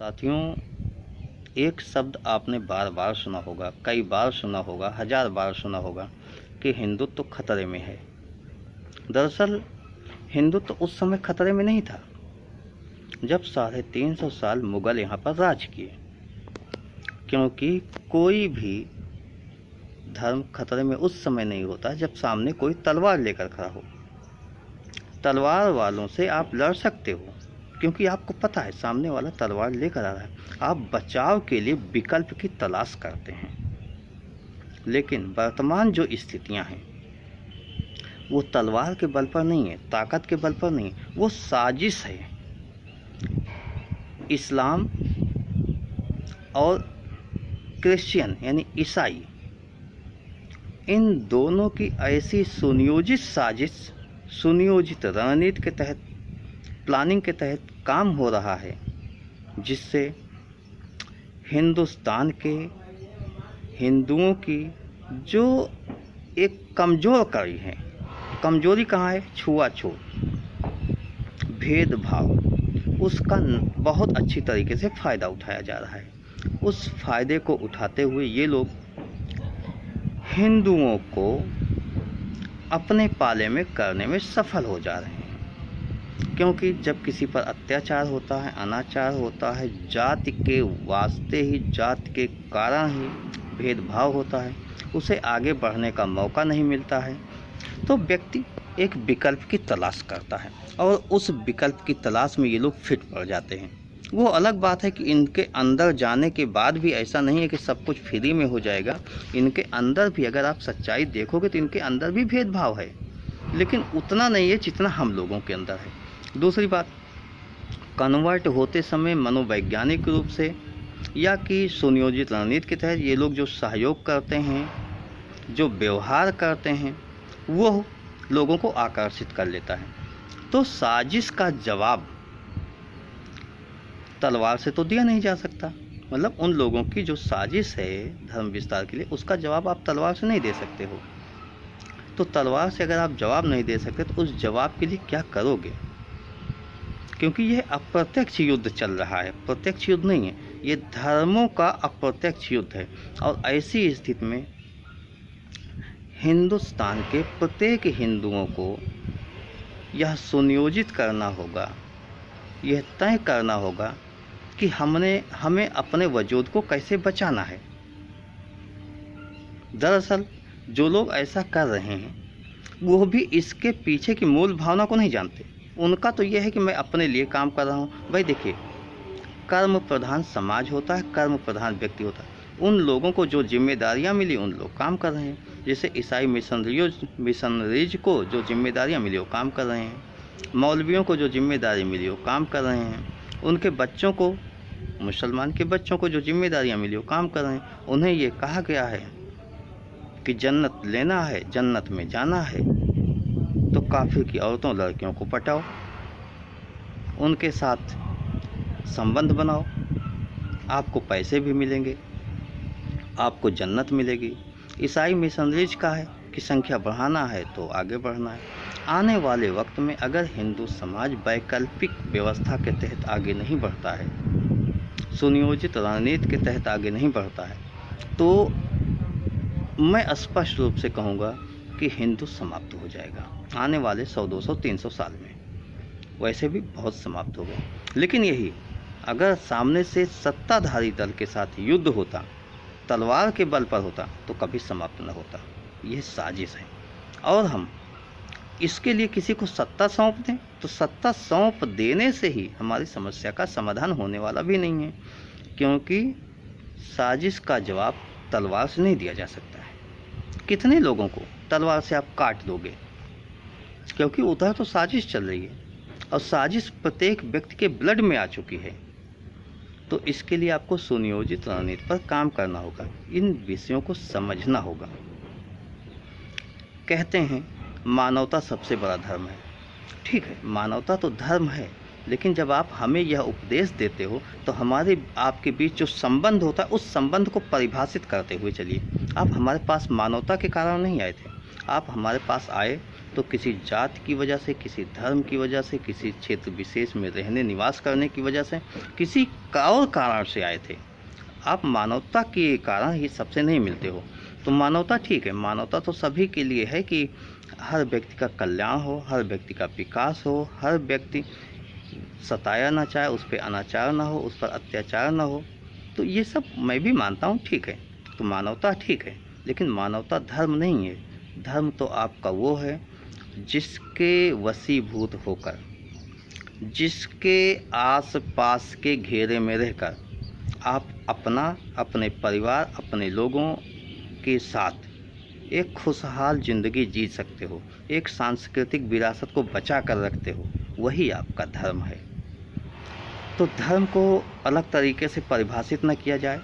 साथियों, एक शब्द आपने बार बार सुना होगा, कई बार सुना होगा, हजार बार सुना होगा कि हिंदुत्व तो खतरे में है। दरअसल हिंदुत्व उस समय खतरे में नहीं था जब 350 साल मुगल यहाँ पर राज किए, क्योंकि कोई भी धर्म खतरे में उस समय नहीं होता जब सामने कोई तलवार लेकर खड़ा हो। तलवार वालों से आप लड़ सकते हो क्योंकि आपको पता है सामने वाला तलवार लेकर आ रहा है। आप बचाव के लिए विकल्प की तलाश करते हैं। लेकिन वर्तमान जो स्थितियां हैं वो तलवार के बल पर नहीं है, ताकत के बल पर नहीं, वो साजिश है। इस्लाम और क्रिश्चियन यानी ईसाई, इन दोनों की ऐसी सुनियोजित साजिश, सुनियोजित रणनीति के तहत, प्लानिंग के तहत काम हो रहा है, जिससे हिंदुस्तान के हिंदुओं की जो एक कमज़ोर कड़ी है, कमजोरी कहाँ है? छुआछूत, भेदभाव, उसका बहुत अच्छी तरीके से फ़ायदा उठाया जा रहा है। उस फ़ायदे को उठाते हुए ये लोग हिंदुओं को अपने पाले में करने में सफल हो जा रहे हैं। क्योंकि जब किसी पर अत्याचार होता है, अनाचार होता है, जाति के वास्ते ही, जाति के कारण ही भेदभाव होता है, उसे आगे बढ़ने का मौका नहीं मिलता है, तो व्यक्ति एक विकल्प की तलाश करता है और उस विकल्प की तलाश में ये लोग फिट पड़ जाते हैं। वो अलग बात है कि इनके अंदर जाने के बाद भी ऐसा नहीं है कि सब कुछ फ्री में हो जाएगा। इनके अंदर भी अगर आप सच्चाई देखोगे तो इनके अंदर भी भेदभाव है, लेकिन उतना नहीं है जितना हम लोगों के अंदर है। दूसरी बात, कन्वर्ट होते समय मनोवैज्ञानिक रूप से या कि सुनियोजित रणनीति के तहत ये लोग जो सहयोग करते हैं, जो व्यवहार करते हैं, वो लोगों को आकर्षित कर लेता है। तो साजिश का जवाब तलवार से तो दिया नहीं जा सकता। मतलब उन लोगों की जो साजिश है धर्म विस्तार के लिए, उसका जवाब आप तलवार से नहीं दे सकते हो। तो तलवार से अगर आप जवाब नहीं दे सकते तो उस जवाब के लिए क्या करोगे? क्योंकि यह अप्रत्यक्ष युद्ध चल रहा है, प्रत्यक्ष युद्ध नहीं है, ये धर्मों का अप्रत्यक्ष युद्ध है। और ऐसी स्थिति में हिंदुस्तान के प्रत्येक हिंदुओं को यह सुनियोजित करना होगा, यह तय करना होगा कि हमें अपने वजूद को कैसे बचाना है। दरअसल जो लोग ऐसा कर रहे हैं वो भी इसके पीछे की मूल भावना को नहीं जानते। उनका तो यह है कि मैं अपने लिए काम कर रहा हूँ। भाई देखिए, कर्म प्रधान समाज होता है, कर्म प्रधान व्यक्ति होता है। उन लोगों को जो जिम्मेदारियाँ मिली उन लोग काम कर रहे हैं। जैसे ईसाई मिशनरीज को जो जिम्मेदारियाँ मिली वो काम कर रहे हैं, मौलवियों को जो जिम्मेदारी मिली वो काम कर रहे हैं, उनके बच्चों को, मुसलमान के बच्चों को जो जिम्मेदारियाँ मिली वो काम कर रहे हैं। उन्हें ये कहा गया है कि जन्नत लेना है, जन्नत में जाना है, तो काफिर की औरतों लड़कियों को पटाओ, उनके साथ संबंध बनाओ, आपको पैसे भी मिलेंगे, आपको जन्नत मिलेगी। ईसाई मिशनरीज का है कि संख्या बढ़ाना है तो आगे बढ़ना है। आने वाले वक्त में अगर हिंदू समाज वैकल्पिक व्यवस्था के तहत आगे नहीं बढ़ता है, सुनियोजित रणनीति के तहत आगे नहीं बढ़ता है, तो मैं स्पष्ट रूप से कहूँगा कि हिंदू समाप्त हो जाएगा आने वाले 100, 200, 300 साल में। वैसे भी बहुत समाप्त हो गए, लेकिन यही अगर सामने से सत्ताधारी दल के साथ युद्ध होता, तलवार के बल पर होता, तो कभी समाप्त न होता। यह साजिश है। और हम इसके लिए किसी को सत्ता सौंप दें तो सत्ता सौंप देने से ही हमारी समस्या का समाधान होने वाला भी नहीं है, क्योंकि साजिश का जवाब तलवार से नहीं दिया जा सकता है। कितने लोगों को तलवार से आप काट दोगे? क्योंकि उधर तो साजिश चल रही है और साजिश प्रत्येक व्यक्ति के ब्लड में आ चुकी है। तो इसके लिए आपको सुनियोजित रणनीति पर काम करना होगा, इन विषयों को समझना होगा। कहते हैं मानवता सबसे बड़ा धर्म है। ठीक है, मानवता तो धर्म है, लेकिन जब आप हमें यह उपदेश देते हो तो हमारे आपके बीच जो संबंध होता है उस संबंध को परिभाषित करते हुए चलिए। आप हमारे पास मानवता के कारण नहीं आए थे, आप हमारे पास आए तो किसी जात की वजह से, किसी धर्म की वजह से, किसी क्षेत्र विशेष में रहने निवास करने की वजह से, किसी और कारण से आए थे। आप मानवता के कारण ही सबसे नहीं मिलते हो। तो मानवता ठीक है, मानवता तो सभी के लिए है कि हर व्यक्ति का कल्याण हो, हर व्यक्ति का विकास हो, हर व्यक्ति सताया ना चाहे, उस पर अनाचार ना हो, उस पर अत्याचार ना हो। तो ये सब मैं भी मानता हूँ, ठीक है। तो मानवता ठीक है, लेकिन मानवता धर्म नहीं है। धर्म तो आपका वो है जिसके वशीभूत होकर, जिसके आस पास के घेरे में रहकर आप अपना, अपने परिवार, अपने लोगों के साथ एक खुशहाल ज़िंदगी जी सकते हो, एक सांस्कृतिक विरासत को बचा कर रखते हो, वही आपका धर्म है। तो धर्म को अलग तरीके से परिभाषित न किया जाए।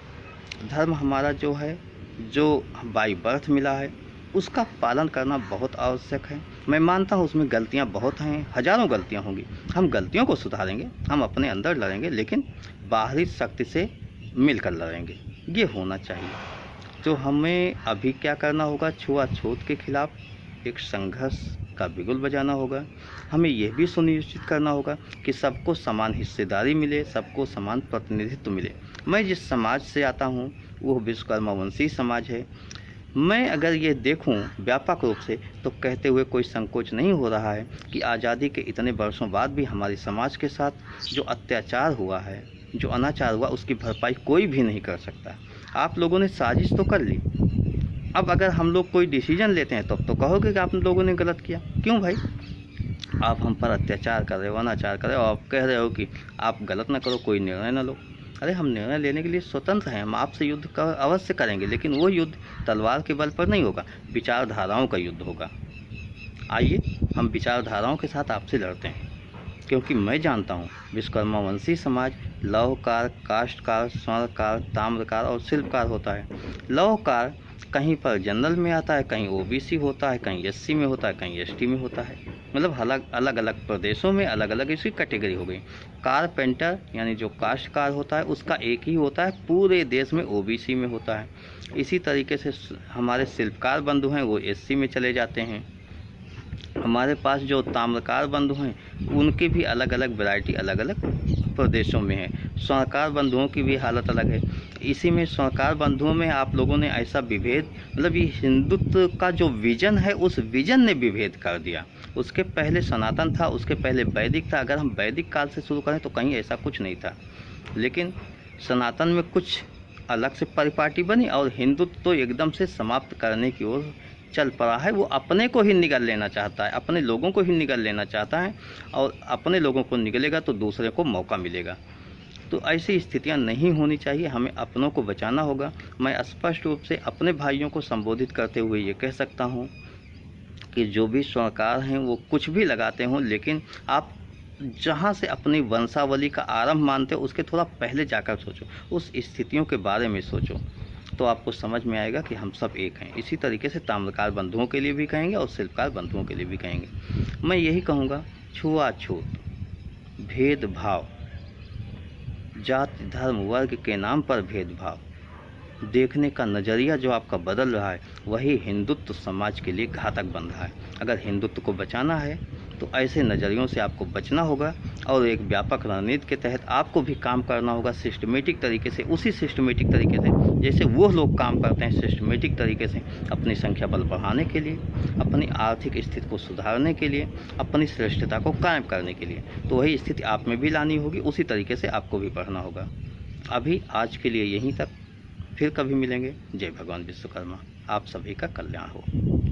धर्म हमारा जो है, जो बाई बर्थ मिला है, उसका पालन करना बहुत आवश्यक है। मैं मानता हूँ उसमें गलतियाँ बहुत हैं, हज़ारों गलतियाँ होंगी। हम गलतियों को सुधारेंगे, हम अपने अंदर लड़ेंगे, लेकिन बाहरी शक्ति से मिलकर लड़ेंगे, ये होना चाहिए। तो हमें अभी क्या करना होगा, छुआछूत के खिलाफ एक संघर्ष का बिगुल बजाना होगा। हमें यह भी सुनिश्चित करना होगा कि सबको समान हिस्सेदारी मिले, सबको समान प्रतिनिधित्व मिले। मैं जिस समाज से आता हूँ वो विश्वकर्मा वंशी समाज है। मैं अगर ये देखूं व्यापक रूप से तो कहते हुए कोई संकोच नहीं हो रहा है कि आज़ादी के इतने वर्षों बाद भी हमारे समाज के साथ जो अत्याचार हुआ है, जो अनाचार हुआ, उसकी भरपाई कोई भी नहीं कर सकता। आप लोगों ने साजिश तो कर ली, अब अगर हम लोग कोई डिसीजन लेते हैं तो कहोगे कि आप लोगों ने गलत किया। क्यों भाई? आप हम पर अत्याचार कर रहे हो, अनाचार कर रहे हो, आप कह रहे हो कि आप गलत ना करो, कोई निर्णय ना लो। अरे हम निर्णय लेने के लिए स्वतंत्र हैं, हम आपसे युद्ध का अवश्य करेंगे, लेकिन वो युद्ध तलवार के बल पर नहीं होगा, विचारधाराओं का युद्ध होगा। आइए हम विचारधाराओं के साथ आपसे लड़ते हैं, क्योंकि मैं जानता हूँ विश्वकर्मा वंशी समाज लौहकार, काष्ठकार, स्वर्णकार, ताम्रकार और शिल्पकार होता है। लौहकार कहीं पर जनरल में आता है, कहीं ओबीसी होता है, कहीं एससी में होता है, कहीं एसटी में होता है। मतलब अलग अलग प्रदेशों में अलग अलग इसकी कैटेगरी हो गई। कारपेंटर यानी जो काष्ठकार होता है उसका एक ही होता है, पूरे देश में ओबीसी में होता है। इसी तरीके से हमारे शिल्पकार बंधु हैं वो एससी में चले जाते हैं। हमारे पास जो ताम्रकार बंधु हैं उनकी भी अलग अलग वैरायटी अलग अलग प्रदेशों में है। स्वर्णकार बंधुओं की भी हालत अलग है। इसी में स्वर्णकार बंधुओं में आप लोगों ने ऐसा विभेद, मतलब ये हिंदुत्व का जो विजन है उस विजन ने विभेद कर दिया। उसके पहले सनातन था, उसके पहले वैदिक था। अगर हम वैदिक काल से शुरू करें तो कहीं ऐसा कुछ नहीं था, लेकिन सनातन में कुछ अलग से परिपाटी बनी और हिंदुत्व तो एकदम से समाप्त करने की ओर चल पड़ा है। वो अपने को ही निगल लेना चाहता है, अपने लोगों को ही निगल लेना चाहता है, और अपने लोगों को निगलेगा तो दूसरे को मौका मिलेगा। तो ऐसी स्थितियां नहीं होनी चाहिए, हमें अपनों को बचाना होगा। मैं स्पष्ट रूप से अपने भाइयों को संबोधित करते हुए ये कह सकता हूँ कि जो भी स्वर्णकार हैं वो कुछ भी लगाते हों, लेकिन आप जहाँ से अपनी वंशावली का आरंभ मानते हो उसके थोड़ा पहले जाकर सोचो, उस स्थितियों के बारे में सोचो, तो आपको समझ में आएगा कि हम सब एक हैं। इसी तरीके से ताम्रकार बंधुओं के लिए भी कहेंगे और शिल्पकार बंधुओं के लिए भी कहेंगे। मैं यही कहूँगा, छुआछूत, भेदभाव, जाति धर्म वर्ग के नाम पर भेदभाव देखने का नज़रिया जो आपका बदल रहा है वही हिंदुत्व समाज के लिए घातक बन रहा है। अगर हिंदुत्व को बचाना है तो ऐसे नज़रियों से आपको बचना होगा और एक व्यापक रणनीति के तहत आपको भी काम करना होगा सिस्टमेटिक तरीके से, उसी सिस्टमेटिक तरीके से जैसे वो लोग काम करते हैं सिस्टमेटिक तरीके से, अपनी संख्या बल बढ़ाने के लिए, अपनी आर्थिक स्थिति को सुधारने के लिए, अपनी श्रेष्ठता को कायम करने के लिए। तो वही स्थिति आप में भी लानी होगी, उसी तरीके से आपको भी बढ़ना होगा। अभी आज के लिए यहीं तक, फिर कभी मिलेंगे। जय भगवान विश्वकर्मा। आप सभी का कल्याण हो।